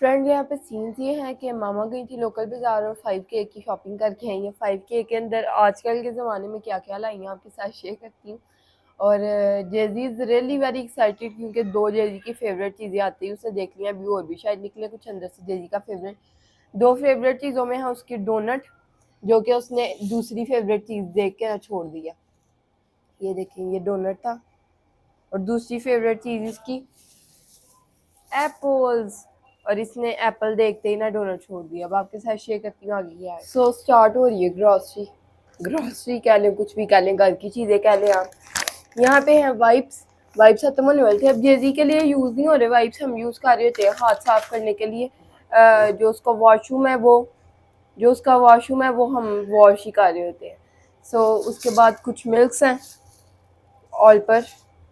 Friend यहाँ पे scenes ये हैं कि मामा गई थी लोकल बाजार और 5K की शॉपिंग करके आई है। 5K के अंदर आजकल के ज़माने में क्या क्या लाई हैं आपके साथ शेयर करती हूँ। और जेजी इज़ रियली वेरी एक्साइटेड क्योंकि दो जेजी की फेवरेट चीज़ें आती हैं, उसे देख लिया। अभी और भी शायद निकले कुछ अंदर से जेजी का फेवरेट। दो फेवरेट चीज़ों में है उसकी डोनट, जो कि उसने दूसरी फेवरेट चीज़ देख के ना छोड़ दिया। ये देखें, ये डोनट था और दूसरी फेवरेट चीज़ इसकी एप्पल्स, और इसने एप्पल देखते ही ना डोनट छोड़ दिया। अब आपके साथ शेयर करती हूँ आगे क्या है। सो स्टार्ट हो रही है ग्रॉसरी। ग्रॉसरी कह लें, कुछ भी कह लें, घर की चीज़ें कह लें आप। यहाँ पे हैं वाइप्स। वाइप्स खत्म होने वाले थे, अब जेजी के लिए यूज़ नहीं हो रहे वाइप्स, हम यूज़ कर रहे होते हैं हाथ साफ करने के लिए। जो उसका वॉशरूम है वो हम वॉश ही कर रहे होते हैं। सो उसके बाद कुछ मिल्क्स हैं ऑल पर,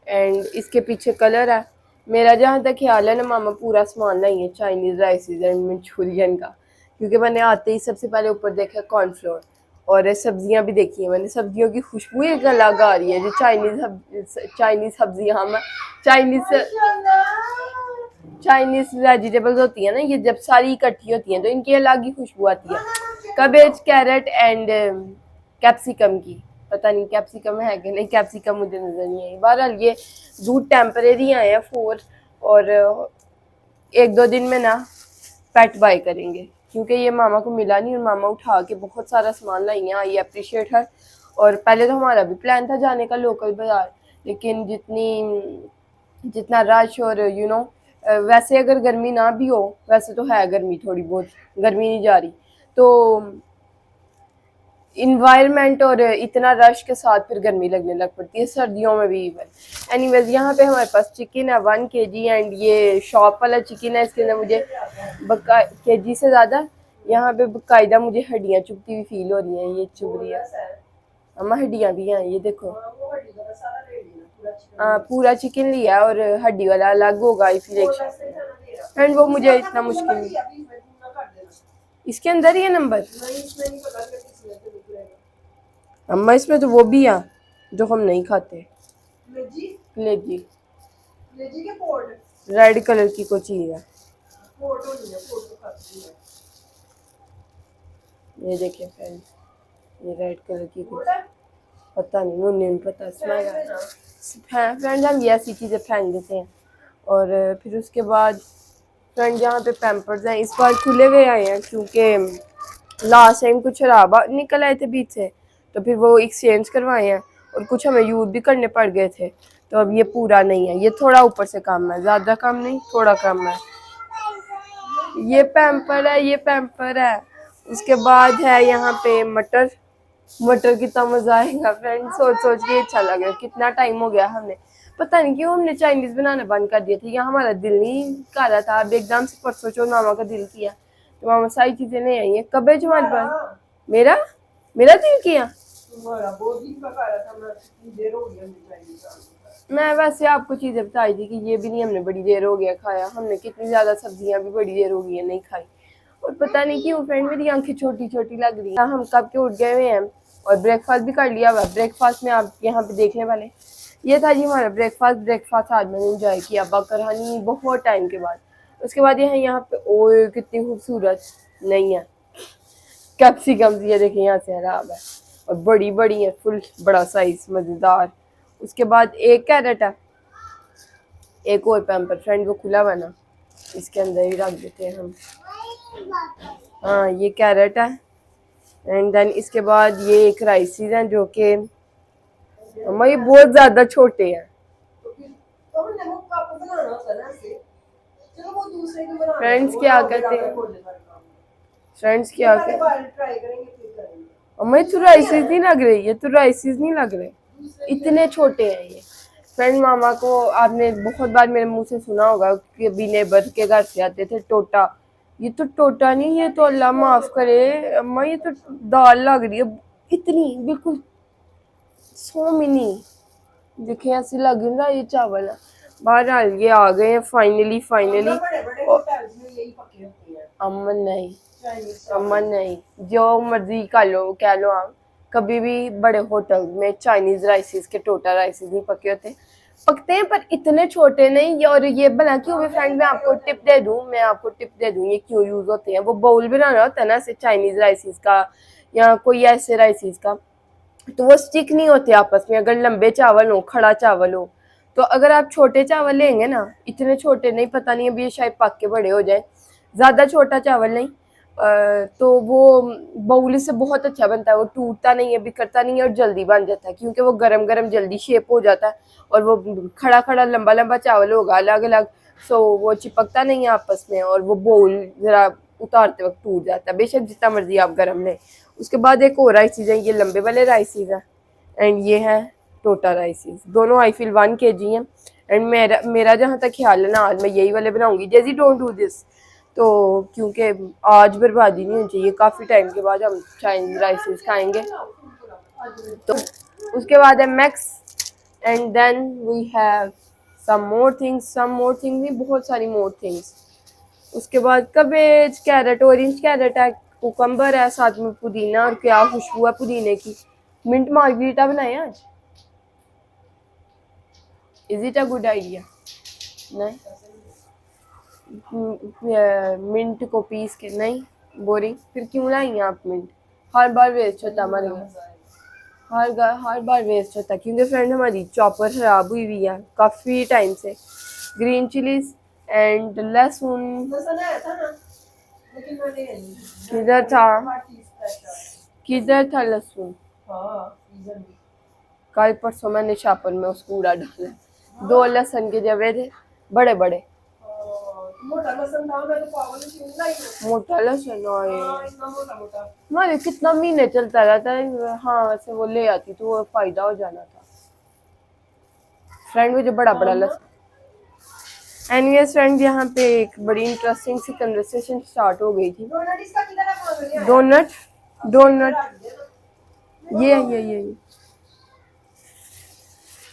एंड इसके पीछे कलर है। मेरा जहाँ तक ख्याल है ना, मामा पूरा सामान नहीं है चाइनीज़ राइसेस एंड मंचूरियन का, क्योंकि मैंने आते ही सबसे पहले ऊपर देखा कॉर्नफ्लोर और सब्जियां भी देखी हैं मैंने। सब्जियों की खुशबू एक अलग आ रही है। जो चाइनीज़ सब्जियाँ हम चाइनीज़ वेजिटेबल्स होती हैं ना, ये जब सारी इकट्ठी होती हैं तो इनकी अलग ही खुशबू आती है। कबेज, कैरेट एंड कैप्सिकम की। पता नहीं कैप्सिकम है कि नहीं, कैप्सिकम मुझे नजर नहीं आई। बहरहाल ये दूध टेम्परेरी आए हैं 4, और एक दो दिन में ना पेट बाय करेंगे, क्योंकि ये मामा को मिला नहीं और मामा उठा के बहुत सारा सामान लाई हैं। आई अप्रिशिएट हर। और पहले तो हमारा भी प्लान था जाने का लोकल बाजार, लेकिन जितना रश और वैसे अगर गर्मी ना भी हो, वैसे तो है गर्मी, थोड़ी बहुत गर्मी नहीं जा रही, तो इन्वायरमेंट और इतना रश के साथ फिर गर्मी लगने लग पड़ती है सर्दियों में भी इवन। एनीवेज, यहाँ पे हमारे पास चिकन है 1 kg, एंड ये शॉप वाला चिकन है, इसके अंदर मुझे केजी से ज़्यादा यहाँ पे बाकायदा मुझे हड्डियाँ चुभती हुई फील हो रही हैं। ये चुभ रही है अम्मा, हड्डियाँ भी हैं, ये देखो। पूरा चिकन लिया और हड्डी वाला अलग होगा फिर एक, एंड वो मुझे इतना मुश्किल नहीं। इसके अंदर ही है नंबर अम्मा, इसमें तो वो भी है जो हम नहीं खाते। कलेजी रेड कलर की कोई चीज है। ये देखिए फ्रेंड, ये रेड कलर की कुछ, पता नहीं, मुझे नहीं पता। फ्रेंड हम ये ऐसी चीज़ें फेंक देते हैं। और फिर उसके बाद फ्रेंड यहाँ पे पैम्पर्स हैं, इस बार खुले हुए आए हैं क्योंकि लास्ट टाइम कुछ खराब निकल आए थे बीच से, तो फिर वो एक्सचेंज करवाए हैं और कुछ हमें यूज़ भी करने पड़ गए थे। तो अब ये पूरा नहीं है, ये थोड़ा ऊपर से कम है, ज़्यादा कम नहीं, थोड़ा कम है। ये पैम्पर है, ये पैम्पर है। उसके बाद है यहाँ पे मटर। मटर कितना मजा आएगा फ्रेंड, सोच सोच के अच्छा लग रहा है। कितना टाइम हो गया, हमने पता नहीं क्यों हमने चाइनीज बनाना बंद कर दिया था, या हमारा दिल नहीं कर रहा था। अब एकदम से परसों चौथ मामा का दिल किया तो मामा सारी चीजें नहीं आई है। कब है हमारे पास, मेरा मेरा दिल किया। मैं वैसे आपको चीजें बताई थी कि ये भी नहीं, हमने बड़ी देर हो गया खाया। हमने कितनी ज्यादा सब्जियां भी बड़ी देर हो गई है नहीं खाई। और पता नहीं क्यों फ्रेंड मेरी आंखें छोटी छोटी लग रही है। हम कब के उठ गए हुए हैं और ब्रेकफास्ट भी कर लिया हुआ। ब्रेकफास्ट में आप यहाँ पे देखने वाले, ये था जी हमारा ब्रेकफास्ट आज मैंने एंजॉय किया बकरहानी बहुत टाइम के बाद। उसके बाद ये है यहाँ पे, ओए कितनी खूबसूरत नहीं है कैप्सिकम, ये देखिए यहाँ से खराब है और बड़ी बड़ी है, फुल बड़ा साइज मजेदार। उसके बाद एक कैरेट है, एक और पैम्पर फ्रेंड वो खुला हुआ ना, इसके अंदर ही रख देते हैं हम। हाँ ये कैरेट है, एंड देन इसके बाद ये एक राइसिस हैं जो कि अम्मा ये बहुत ज्यादा छोटे हैं। फ्रेंड्स क्या कहते हैं, फ्रेंड्स क्या कहते हैं अम्मा, ये तो राइसिस नहीं लग रहे, ये तो राइसिस नहीं लग रहे, इतने छोटे हैं ये। फ्रेंड मामा को आपने बहुत बार मेरे मुंह से सुना होगा कि अभी नेबर के घर से आते थे टोटा। ये तो टोटा नहीं, ये तो अल्लाह माफ करे अम्मा, ये तो दाल लग रही है इतनी, बिल्कुल सो मिनी। देखिए ऐसे लग रहा है ये चावल है। बहरहाल ये आ गए हैं फाइनली। अमन नहीं, अमन नहीं, जो मर्जी कर लो कह लो आप, कभी भी बड़े होटल में चाइनीज राइसेस के टोटा राइसेस नहीं पके होते। पकते हैं पर इतने छोटे नहीं। और ये बना क्यों भी फ्रेंड, मैं आपको टिप दे दूं, ये क्यों यूज होते हैं। वो बाउल बनाना होता है ना ऐसे चाइनीज राइसिस का या कोई ऐसे राइसिस का, तो वो स्टिक नहीं होते आपस में अगर लंबे चावल हो, खड़ा चावल हो। तो अगर आप छोटे चावल लेंगे ना, इतने छोटे नहीं, पता नहीं अभी ये शायद पक के बड़े हो जाए, ज़्यादा छोटा चावल नहीं, तो वो बाउल से बहुत अच्छा बनता है। वो टूटता नहीं है, बिखरता नहीं है और जल्दी बन जाता है, क्योंकि वो गरम गरम जल्दी शेप हो जाता है। और वो खड़ा खड़ा लंबा लंबा चावल होगा अलग अलग, सो वो चिपकता नहीं है आपस में, और वो बाउल ज़रा उतारते वक्त टूट जाता है, बेशक जितना मर्जी आप गरम लें। उसके बाद एक और राइसिस है, ये लंबे वाले राइसिस हैं, एंड ये है टोटा राइसिस। दोनों आई फील 1 kg हैं। एंड मेरा जहाँ तक ख्याल है ना, आज मैं यही वाले बनाऊंगी। जैसी डोंट डू दिस, तो क्योंकि आज बर्बादी नहीं होनी चाहिए, काफ़ी टाइम के बाद हम चाइनीज राइसिस खाएंगे। तो उसके बाद है max, and then we have some more things नहीं, बहुत सारी मोर थिंग्स। उसके बाद कबेज, कैरेट, ऑरेंज कैरेट है, कुकम्बर है, साथ में पुदीना, और क्या खुशबू है पुदीने की। मिंट मार्गरीटा बनाए आज। Is it a good idea? नहीं, मिंट को पीस के नहीं, बोरिंग। फिर क्यों लाई आप मिंट? हर बार वेस्ट होता हमारे घर, हर बार वेस्ट होता है, क्योंकि फ्रेंड हमारी चॉपर खराब हुई हुई है काफ़ी टाइम से। ग्रीन चिलीज एंड लहसुन किधर था, लहसुन? कल परसों मैंने शापर में उसको उड़ा डाला। 2 लहसुन के जवे थे, बड़े बड़े, मोटा लहसुन। हमारे कितना महीने चलता रहता है। हाँ वैसे वो ले आती तो वो फायदा हो जाना था फ्रेंड, मुझे बड़ा बड़ा लहसुन। एनीवेज फ्रेंड, यहाँ पे एक बड़ी इंटरेस्टिंग सी कन्वर्सेशन स्टार्ट हो गई थी। डोनट ये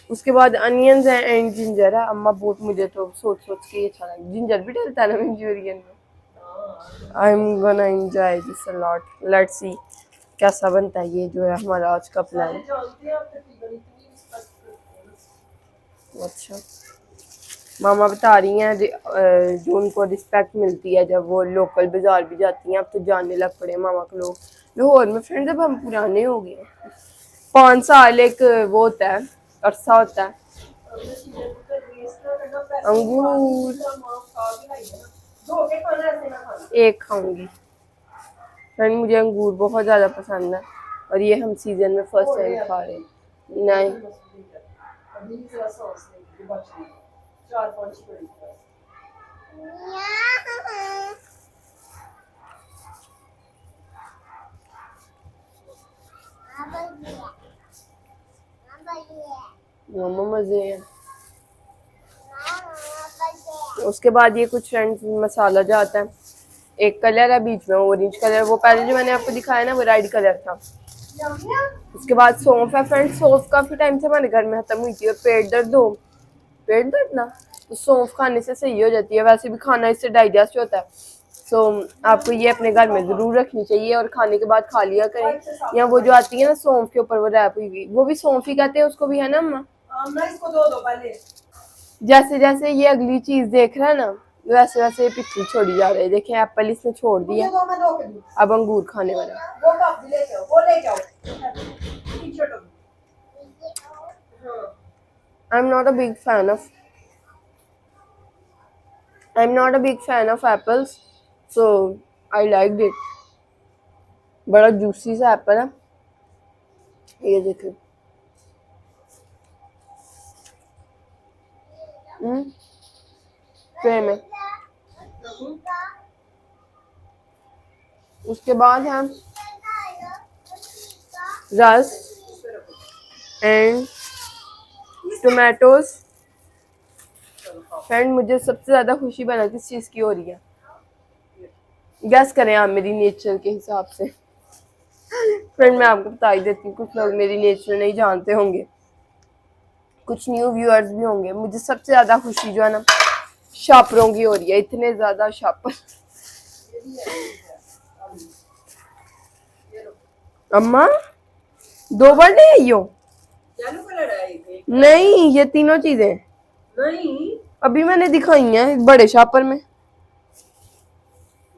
उसके बाद अनियंस है एंड जिंजर है। अम्मा बहुत, मुझे तो सोच के अच्छा लगा, जिंजर भी डलता है ना मंचूरियन में। I am gonna enjoy this a lot, let's see कैसा बनता है। ये जो है हमारा आज का प्लान। अच्छा, मामा बता रही हैं जो उनको रिस्पेक्ट मिलती है जब वो लोकल बाजार भी जाती हैं। अब तो जानने लग पड़े मामा को लोग लाहौर में। फ्रेंड जब हम पुराने हो गए, 5 साल एक वो होता है, अरसा होता है। अंगूर एक खाऊंगी फ्रेंड, मुझे अंगूर बहुत ज़्यादा पसंद है, और ये हम सीजन में फर्स्ट टाइम खा रहे हैं। नहीं, मजे हैं। उसके बाद ये कुछ फ्रेंड्स मसाला जो आता है, एक कलर है बीच में ऑरेंज कलर, वो पहले जो मैंने आपको दिखाया ना वो रेड कलर था। उसके बाद सौंफ है फ्रेंड्स, सौंफ काफ़ी टाइम से हमारे घर में खत्म हुई थी। और पेट दर्द ना, तो सौंफ खाने से सही हो जाती है। वैसे भी खाना इससे डाइजेस्ट होता है, सो आपको ये अपने घर में ज़रूर रखनी चाहिए और खाने के बाद खा लिया करें। या वो जो आती है ना सौंफ के ऊपर वो रैप हुई हुई, वो भी सौंफ ही कहते हैं उसको भी, है ना अम्मा? इसको दो पहले। जैसे जैसे ये अगली चीज़ देख रहा है ना, वैसे वैसे ये पिछली छोड़ी जा रही है। देखें एप्पल इसने छोड़ दिया, अब अंगूर खाने वाला। I am not a big fan of apples, so I like it. बड़ा जूसी सा एप्पल है, ये देखिए। ट्रे में। उसके बाद है रस एंड टोमेटोज। फ्रेंड मुझे सबसे ज़्यादा खुशी बना किस चीज़ की हो रही है, गैस करें आप मेरी नेचर के हिसाब से। फ्रेंड मैं आपको बता ही देती हूँ, कुछ लोग मेरी नेचर नहीं जानते होंगे, कुछ न्यू व्यूअर्स भी होंगे। मुझे सबसे ज़्यादा खुशी जो है ना शापरों की हो रही है, इतने ज़्यादा शापर। अम्मा 2 बार ले आई हो? नहीं, ये तीनों चीज़ें नहीं अभी मैंने दिखाई है बड़े शापर में,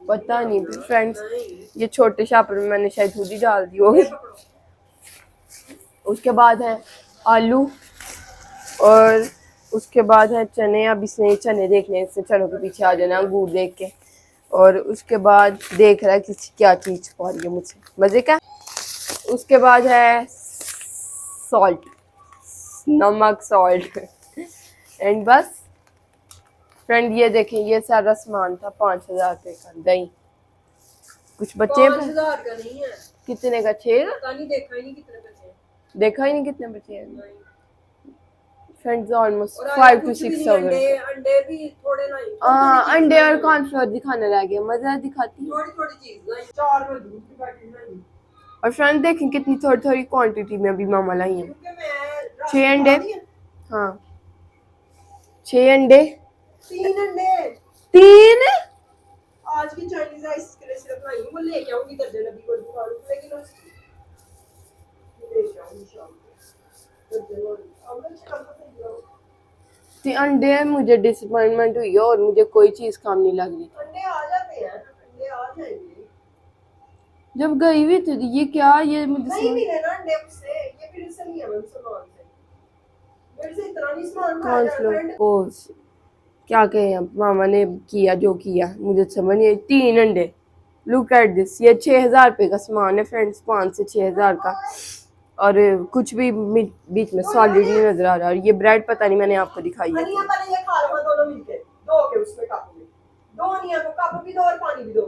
पता नहीं फ्रेंड्स, ये छोटे शापर में मैंने शायद खुद ही डाल दी होगी। उसके बाद है आलू और उसके बाद है चने। अब इसने चने देखने से चलो के पीछे आ जाना अंगूर देख के। और उसके बाद देख रहा है किसी क्या चीज छुपा रही है मुझसे, मजे का। उसके बाद है सॉल्ट, नमक सॉल्ट एंड बस फ्रेंड ये देखें, ये सारा सामान था 5,000 रुपये का। दही कुछ बच्चे 5,000 का नहीं है। कितने का? 6 का। पता नहीं, देखा ही नहीं कितने बचे हैं। देखा ही नहीं कितने बचे हैं नहीं। फ्रेंड्स, ऑलमोस्ट और 5 to कुछ भी 6 नहीं, थाउजेंड। अंडे भी थोड़े नहीं, हाँ अंडे और कॉर्नफ्लोर दिखाने लगे, मजा दिखाती है। थोड़ी थोड़ी चीज नहीं, 4 में दूध की पैकेट नहीं। और फ्रेंड देखें कितनी थोड़ी थोड़ी क्वांटिटी में अभी मामा लाई है। क्योंकि मैं 6 अंडे, हाँ 6 अंडे, 3 अंडे 3। आज की चाइनीज राइस के लिए सिर्फ लाई हूं, वो लेके आऊंगी दर्जन अभी को दुकान पे, लेकिन उसकी लेके आऊंगी शाम को दर्जन और अब मैं कल तक ले आऊं। तो अंडे मुझे डिसअपॉइंटमेंट हुई है और मुझे कोई चीज काम नहीं लग रही। अंडे आ जाते हैं, अंडे आ जाएंगे। जब गई हुई थी ये क्या, ये मुझे नहीं मिले ना अंडे उससे, ये फिर से नहीं है मैं सामान से, मेरे से इतना नहीं सामान खाया जा रहा है। क्या कहे अब, मामा ने किया जो किया मुझे समझ नहीं आई। 3 अंडे, लुक एट दिस, ये 6,000 रुपये का सामान है फ्रेंड्स, 5 से 6,000 का। और कुछ भी बीच में सॉलिड नहीं नजर आ रहा। और ये ब्रेड पता नहीं, मैंने आपको दिखाई है।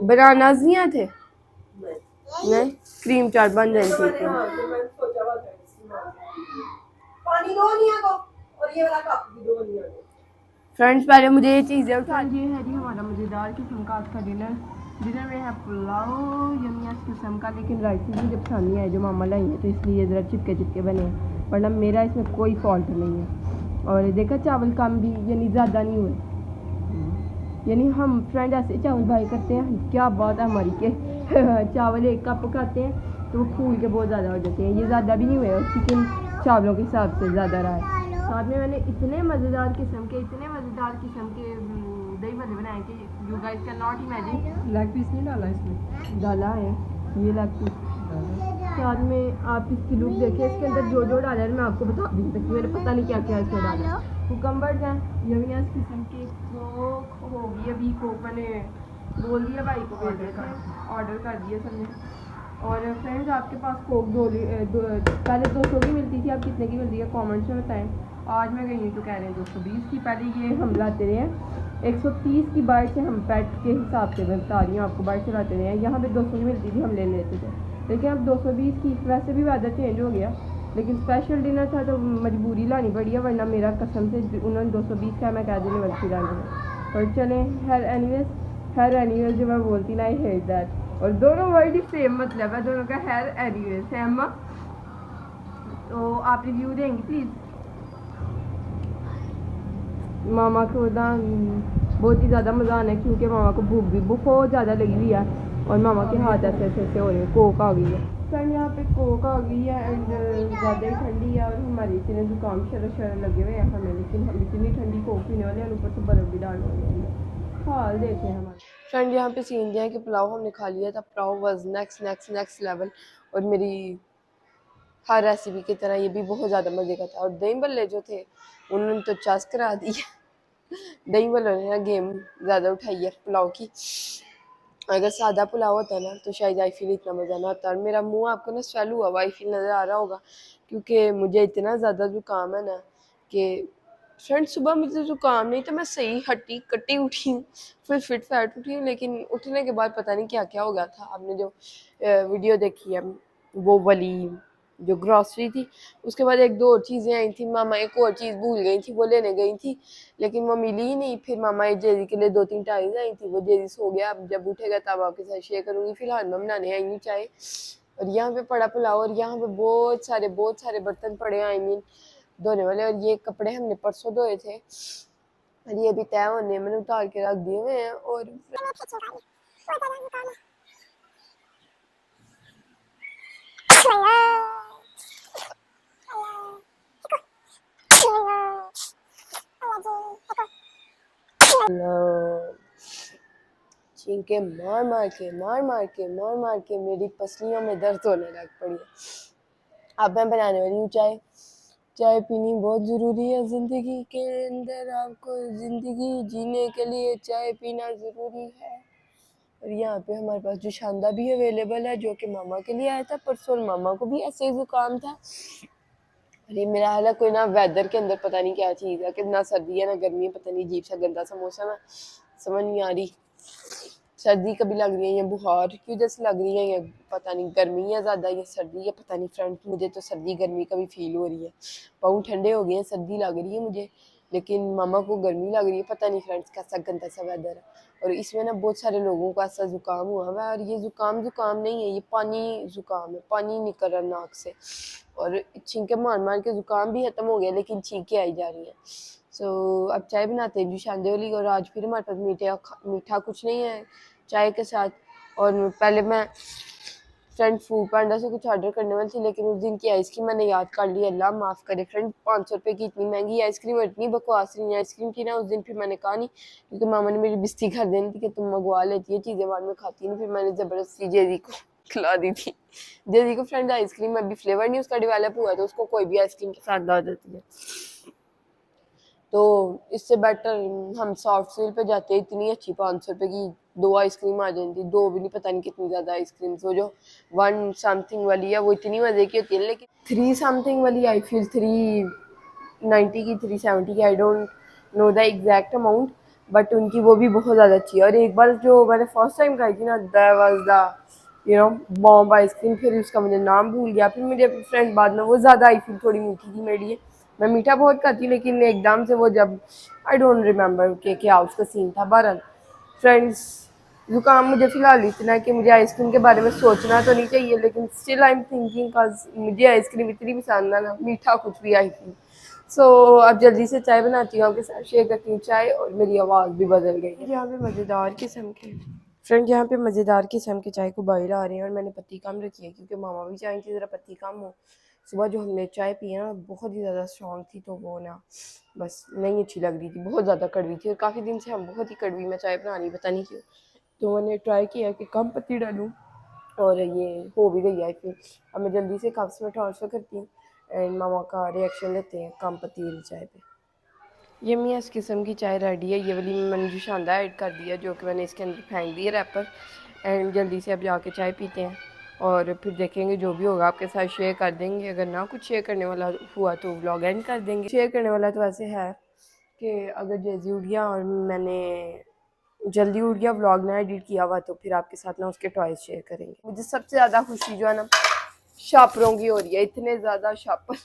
बनानास नहीं आए थे? नहीं, क्रीम चाट बन जाएंगे। फ्रेंड्स पहले मुझे ये चीज़ें उठा। ये है जी हमारा मज़ेदार किस्म का आज का डिनर। डिनर में है पुलाव यमी किस्म का, लेकिन राइस मुझे पसंद नहीं आए जो मामा लाई है, तो इसलिए ज़रा चिपके चिपके बने हैं, वरना मेरा इसमें कोई फॉल्ट नहीं है। और देखा चावल कम भी यानी ज़्यादा नहीं हुए, यानी हम फ्रेंड ऐसे चावल भाई करते हैं, क्या बात है हमारी के चावल 1 कप खाते हैं तो वो फूल के बहुत ज़्यादा हो जाते हैं, ये ज़्यादा भी नहीं हुए और चिकन चावलों के हिसाब से ज़्यादा रहा है। साथ में मैंने इतने मज़ेदार किस्म के दही भल्ले बनाए कि you guys can not imagine. Leg piece नहीं डाला इसमें, डाला है ये लेग पीस। साथ में आप इसकी लुक देखिए, इसके अंदर जो जो डाला है मैं आपको बता नहीं सकती, मैंने पता नहीं क्या क्या इसमें डाला है। कुकम्बर्स हैं, यमियास किस्म के, कोक होगी अभी, कोक मैंने बोल दिया भाई को, ऑर्डर कर दिया सबने। और फ्रेंड्स आपके पास कोक पहले 200 की मिलती थी, अब कितने की मिलती है कमेंट्स में बताएं। आज मैं गई हूँ तो कह रहे हैं 220 की, पहले ये हम लाते रहे हैं 130 की बाइट से, हम पैट के हिसाब से मैं बता रही हूँ आपको, बाइट से लाते रहे हैं। यहाँ पे 200 की मिलती थी, हम ले लेते थे, लेकिन अब 220 की। वैसे भी वेदर चेंज हो गया, लेकिन स्पेशल डिनर था तो मजबूरी लानी पड़ी है, वरना मेरा कसम से उन्होंने 220 का मैं कह देने वाली थी। और चलें हर एनीवेज जो मैं बोलती ना, आई हेट दैट, और दोनों वर्ड ही सेम मतलब है दोनों का, हर एनीवेज है अम्मा। तो आप रिव्यू देंगे प्लीज़। मामा को ना बहुत ही ज़्यादा मज़ा आना है, क्योंकि मामा को भूख भी बहुत ज़्यादा लगी हुई है और मामा के हाथ ऐसे ऐसे हो रहे हैं। कोक आ गई है फ्रेंड, यहाँ पे कोक आ गई है एंड ज़्यादा ही ठंडी है, और हमारे इतने जुकाम शर लगे हुए हैं हमें, लेकिन हम इतनी ठंडी कोक पीने वाले हैं, ऊपर से बर्फ़ भी डालने वाले हैं। हाल देखे हैं हमारे फ्रेंड। यहाँ पे सीन दिया है कि पुलाव हमने खा लिया था, पुलाव वाज नेक्स्ट लेवल, और मेरी हर रेसिपी की तरह ये भी बहुत ज़्यादा मज़े का था। और दही भल्ले जो थे उन्होंने तो चस करा दिया दही भल्लों ने ना गेम ज़्यादा उठाई है पुलाव की। अगर सादा पुलाव होता ना तो शायद आई फील इतना मज़ा ना आता। और मेरा मुंह आपको ना स्वेल हुआ हुआ आई फील नज़र आ रहा होगा, क्योंकि मुझे इतना ज़्यादा जुकाम है ना कि फ्रेंड सुबह मुझे जुकाम नहीं, तो मैं सही हट्टी कट्टी उठी हूँ, फिर फिट फैट उठी हूँ, लेकिन उठने के बाद पता नहीं क्या क्या हो गया था। आपने जो वीडियो देखी है वो वाली जो ग्रॉसरी थी, उसके बाद 1-2 और चीज़ें आई थी, मामा एक और चीज़ भूल गई थी, वो लेने गई थी लेकिन वो मिली ही नहीं। फिर मामा जेजी के लिए 2-3 टाइज आई थी, वो जेजी सो गया, अब जब उठेगा तब आपके साथ शेयर करूँगी। फिलहाल मैं बनाने आई हूँ चाय, और यहाँ पे पड़ा पुलाव, और यहाँ पे बहुत सारे बर्तन पड़े हैं, आई मीन धोने वाले। और ये कपड़े हमने परसों धोए थे और ये भी तय होने, मैंने उतार के रख दिए हुए हैं। और छींके मार के मेरी पसलियों में दर्द होने लग पड़ी है। अब मैं बनाने वाली हूँ चाय। चाय पीनी बहुत ज़रूरी है ज़िंदगी के अंदर। आपको ज़िंदगी जीने के लिए चाय पीना ज़रूरी है। और यहाँ पे हमारे पास जो शानदा भी अवेलेबल है, जो कि मामा के लिए आया था परसों। मामा को भी ऐसे ही ज़ुकाम था। अरे मेरा हाल है कोई ना, वेदर के अंदर पता नहीं क्या चीज़ है कि ना सर्दी है ना गर्मी है, पता नहीं अजीब सा गंदा सा मौसम है, समझ नहीं आ रही। सर्दी कभी लग रही है या बुखार की वजह से लग रही है, या पता नहीं गर्मी है ज़्यादा या सर्दी है, पता नहीं फ्रेंड। मुझे तो सर्दी गर्मी का भी फील हो रही है, पाँव ठंडे हो गए हैं, सर्दी लग रही है मुझे, लेकिन मामा को गर्मी लग रही है। पता नहीं फ्रेंड्स कैसा गंदा सा वेदर है। और इसमें ना बहुत सारे लोगों को ऐसा ज़ुकाम हुआ हुआ है, और ये ज़ुकाम नहीं है, ये पानी ज़ुकाम है, पानी निकल रहा नाक से। और छींके मार के ज़ुकाम भी ख़त्म हो गया, लेकिन छींकें आई जा रही हैं। सो अब चाय बनाते हैं जी शांदे वाली। और आज फिर हमारे पास मीठा कुछ नहीं है चाय के साथ। और पहले मैं फ्रेंड फूड पांडा से कुछ ऑर्डर करने वाली थी, लेकिन उस दिन की आइसक्रीम मैंने याद कर ली। अल्लाह माफ़ करे फ्रेंड, 500 रुपये की इतनी महंगी आइसक्रीम और इतनी बकवास रही आइसक्रीम थी ना उस दिन। फिर मैंने कहा नहीं, क्योंकि मामा ने मेरी बेइज्जती कर देनी थी कि तुम मंगवा लेती है चीज़ें बाद में खाती नहीं। फिर मैंने ज़बरदस्ती जेजी को खिला दी थी। जेजी को फ्रेंड आइसक्रीम अभी फ्लेवर नहीं उसका डेवलप हुआ, तो उसको कोई भी आइसक्रीम पसंद आ जाती है। तो इससे बेटर हम सॉफ्ट सेल पे जाते हैं। इतनी अच्छी 500 रुपये की 2 आइसक्रीम आ जाती, 2 भी नहीं, पता नहीं कितनी ज़्यादा आइसक्रीम। वो जो 1 समथिंग वाली है वो इतनी मज़े की होती है, लेकिन 3 समथिंग वाली आई फील 390 की 370 की, I don't know the exact amount, but उनकी वो भी बहुत ज़्यादा अच्छी है। और एक बार जो मैंने फर्स्ट टाइम खाई थी ना, that was the bomb ice cream. फिर उसका मुझे नाम भूल गया। फिर मुझे फ्रेंड बाद में वो ज़्यादा आई फील थोड़ी मीठी थी मेरे लिए। मैं मीठा बहुत खाती, लेकिन एकदम से वो जब आई डोंट रिमेंबर कि क्या उसका सीन था। बहरहाल फ्रेंड्स, ज़ुकाम मुझे फ़िलहाल इतना है कि मुझे आइसक्रीम के बारे में सोचना तो नहीं चाहिए, लेकिन still I am thinking, because मुझे आइसक्रीम इतनी पसंद है ना, मीठा कुछ भी आई थी। सो अब जल्दी से चाय बनाती हूँ, आपके साथ शेयर करती हूँ चाय। और मेरी आवाज़ भी बदल गई है। यहाँ पे मज़ेदार किस्म के फ्रेंड, यहाँ पे मज़ेदार किस्म के चाय को बॉयल आ रहे हैं। और मैंने पत्ती कम रखी है, क्योंकि मामा भी चाहें कि ज़रा पत्ती कम हो। सुबह जो हमने चाय पी ना, बहुत ही ज़्यादा स्ट्रॉन्ग थी, तो वो ना बस नहीं अच्छी लग रही थी, बहुत ज़्यादा कड़वी थी। और काफ़ी दिन से हम बहुत ही कड़वी में चाय बना रही, पता नहीं क्यों। तो मैंने ट्राई किया कि कम पत्ती डालूँ, और ये हो भी गई है। फिर अब मैं जल्दी से कप्स में ट्रांसफ़र करती हूँ, एंड मामा का रिएक्शन लेते हैं कम पत्ती वाली चाय पे। ये मैं इस किस्म की चाय रेडी है। ये वाली मैंने जो शानदार ऐड कर दिया, जो कि मैंने इसके अंदर फेंक दिया रैपर। एंड जल्दी से अब जाके चाय पीते हैं, और फिर देखेंगे जो भी होगा आपके साथ शेयर कर देंगे। अगर ना कुछ शेयर करने वाला हुआ तो व्लॉग एंड कर देंगे। शेयर करने वाला तो ऐसे है कि अगर जैसी उठ गया और मैंने जल्दी उठ गया, व्लॉग ना एडिट किया हुआ, तो फिर आपके साथ ना उसके टॉयज शेयर करेंगे। मुझे सबसे ज़्यादा खुशी जो है ना, शापरों की हो रही है। इतने ज़्यादा शापर